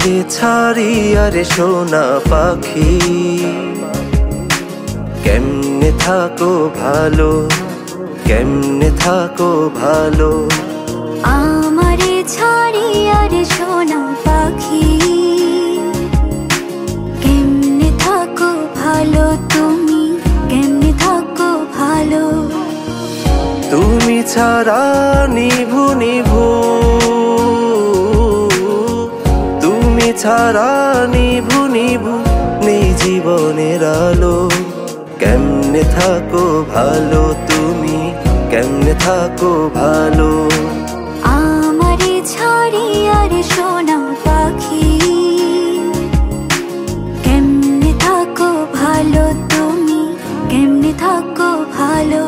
আমারে ছাড়িয়া রে সোনা পাখি, কেমনে থাকো ভালো, কেমনে থাকো ভালো। আমারে ছাড়িয়া রে সোনা পাখি, কেমনে থাকো ভালো তুমি, কেমনে থাকো ভালো। তুমি ছাড়া নিভু নিভু, তুমি ছাড়া নিভু নিভু নেই জীবনের আলো। কেমনে থাকো ভালো তুমি, কেমনে থাকো ভালো। আমারে ছাড়িয়া রে সোনা পাখি, কেমনে থাকো ভালো তুমি, কেমনে থাকো ভালো।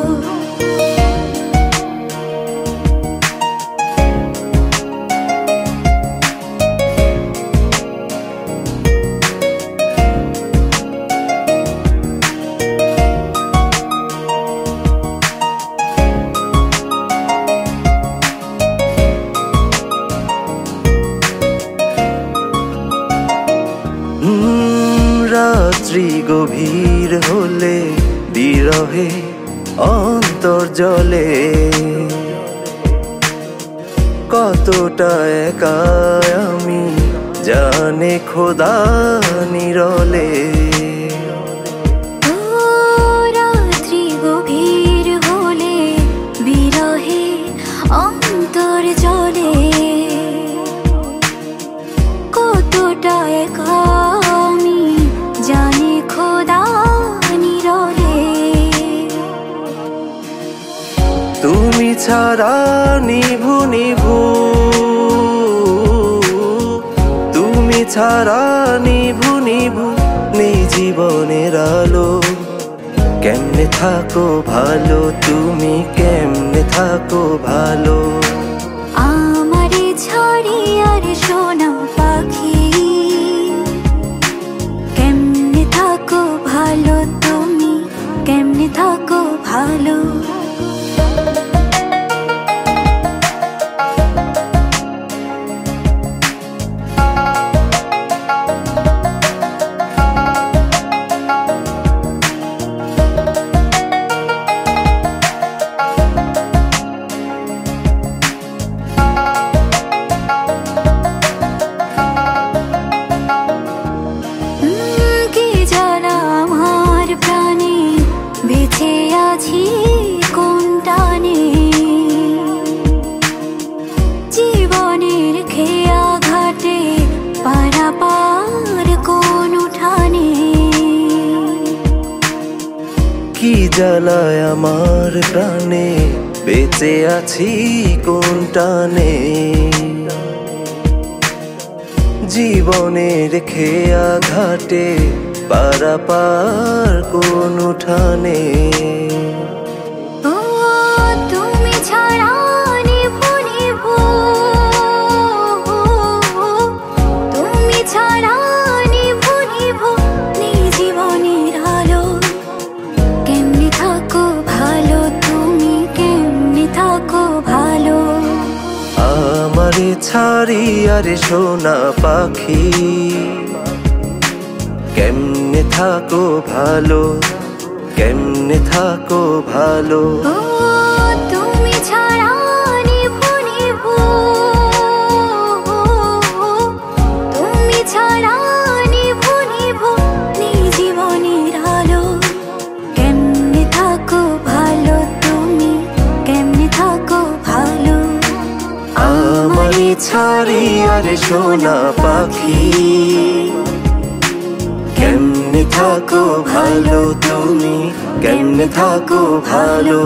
রাত্রি গভীর হলে বিরহে অন্তর জলে, কতটা একা আমি জানে খোদা নিরলে। রাত্রি গভীর হলে বিরহে অন্তর জলে, কতটা একা আমি জানি খোদা নিরলে। তুমি ছাড়া নিভু নিভু, তুমি ছাড়া নিভু নিভু নেই জীবনের আলো। কেমনে থাকো ভালো তুমি, কেমনে থাকো ভালো। আমারে ছাড়িয়া রে সোনা পাখি, কেমনে থাকো ভালো তুমি, কেমনে থাকো ভালো। বেঁচে আছি কোন টানে, জীবনের খেয়া ঘাটে পারাপার কোন উঠানে। কি জ্বালায় আমার প্রাণে, বেঁচে আছি কোন টানে, জীবনের খেয়া ঘাটে পারাপার কোন উঠানে। তুমি ছাড়া নিভু নিভু, তুমি ছাড়া নিভু নিভু নেই জীবনের আলো। কেমনে থাকো ভালো তুমি, কেমনে থাকো ভালো। আমারে ছাড়িয়া রে সোনা পাখি, কেমনে থাকো ভালো, কেমনে থাকো ভালো। তুমি ছাড়া নিভু নিভু, তুমি ছাড়া নিভু নিভু নেই জীবনের আলো। কেমনে থাকো ভালো তুমি, কেমনে থাকো ভালো। আমারে ছাড়িয়া রে সোনা পাখি, কেমনে থাকো ভালো তুমি, কেমনে থাকো ভালো।